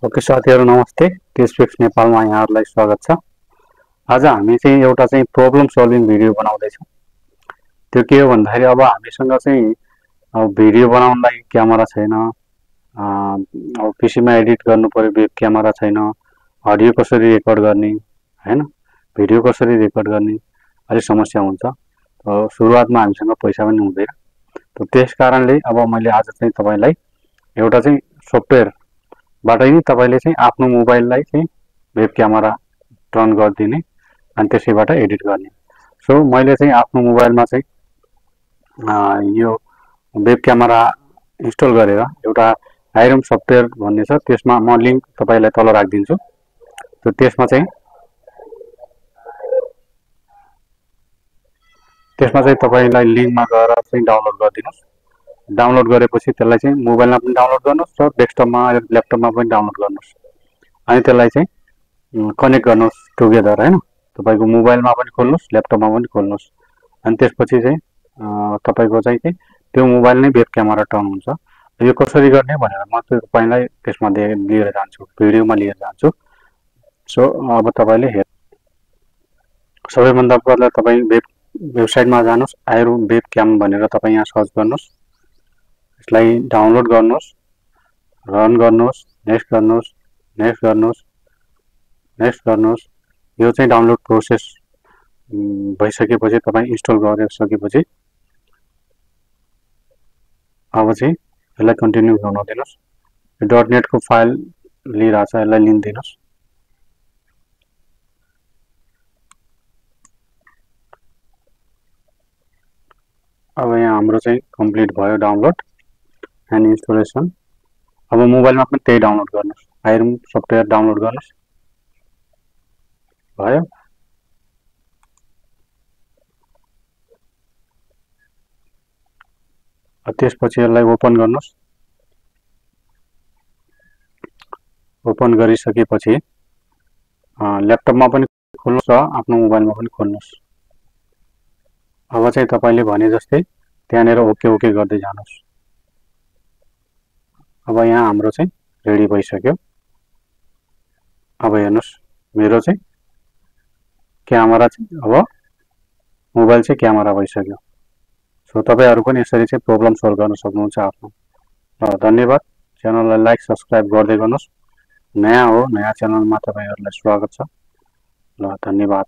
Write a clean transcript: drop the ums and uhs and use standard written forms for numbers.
Okay साथीहरु नमस्ते। टेस्टपिक्स नेपालमा यहाँहरुलाई स्वागत छ। आज हामी चाहिँ एउटा चाहिँ प्रब्लम सल्भिङ भिडियो बनाउँदै छौं। त्यो के हो भन्दाखेरि अब हामीसँग चाहिँ अब भिडियो बनाउनलाई क्यामेरा छैन, अब पीसीमा एडिट गर्नु पर्यो, वेब क्यामेरा छैन, अडियो कसरी रेकर्ड गर्ने हैन, भिडियो कसरी रेकर्ड गर्ने अलि समस्या हुन्छ। सुरुवातमा हामीसँग पैसा पनि हुँदैन। त्यस कारणले अब मैले आज चाहिँ तपाईलाई एउटा चाहिँ सफ्टवेयर बाटै नि तपाईले चाहिँ आफ्नो मोबाइललाई चाहिँ वेब क्यामेरा टर्न गरिदिने अनि त्यसैबाट एडिट गर्ने। सो मैले चाहिँ आफ्नो मोबाइलमा चाहिँ यो वेब क्यामेरा इन्स्टल गरेर एउटा आइरम सफ्टवेयर भन्ने छ, त्यसमा म लिंक तपाईलाई तल राखिदिन्छु। त्यसमा चाहिँ तपाईलाई लिंकमा गएर चाहिँ डाउनलोड गरिदिनुस्। डाउनलोड गरेपछि त्यसलाई चाहिँ मोबाइलमा पनि डाउनलोड गर्नुस् र डेस्कटपमा ल्यापटपमा पनि डाउनलोड गर्नुस्। अनि त्यसलाई चाहिँ कनेक्ट गर्नुस् टुगेदर हैन। तपाईको मोबाइलमा पनि खोल्नुस्, ल्यापटपमा पनि खोल्नुस्। अनि त्यसपछि चाहिँ तपाईको चाहिँ त्यो मोबाइल नै वेब क्यामेरा टर्न हुन्छ। यो कसरी गर्ने भनेर म तपाईलाई त्यसमा लिएर जान्छु, भिडियोमा लिएर जान्छु। सो अब तपाईले हेर, सबैभन्दा पहिला तपाई वेबसाइटमा जानुस्, आइरम वेब क्याम भनेर तपाई यहाँ सर्च गर्नुस्। यसलाई डाउनलोड गर्नुस्, रन गर्नुस्, नेक्स्ट गर्नुस्, नेक्स्ट गर्नुस्, नेक्स्ट गर्नुस्। यो चाहिँ डाउनलोड प्रोसेस भइसकेपछि तपाई इन्स्टल गरिसकेपछि अब चाहिँ यसलाई कन्टिन्यू गर्न दिनुस्। .net को फाइल लिइराछ, यसलाई लिंक दिनुस्। अब यहाँ हाम्रो चाहिँ कम्प्लिट भयो डाउनलोड एन्ड इन्स्टलेसन। अब मोबाइलमा पनि त्यही डाउनलोड गर्नुस्, आइरम सफ्टवेयर डाउनलोड गर्नुस्। भयो। त्यसपछि यसलाई ओपन गर्नुस्। ओपन गरिसकेपछि ल्यापटपमा पनि खोल्नुस् र आफ्नो मोबाइलमा पनि खोल्नुस्। अब चाहिँ तपाईले भने जस्तै त्यहाँनेर ओके ओके गर्दै जानुस्। अब यहाँ हाम्रो चाहिँ रेडी भइसक्यो। अब हेर्नुस्, मेरो चाहिँ क्यामेरा चाहिँ अब मोबाइल चाहिँ क्यामेरा भइसक्यो। सो तपाईहरु पनि यसरी चाहिँ प्रब्लम सल्भ गर्न सक्नुहुन्छ आफ्नो। धन्यवाद। च्यानललाई लाइक सब्स्क्राइब गर्दै गर्नुस्। नयाँ हो, नयाँ च्यानलमा तपाईहरुलाई स्वागत छ। ल धन्यवाद।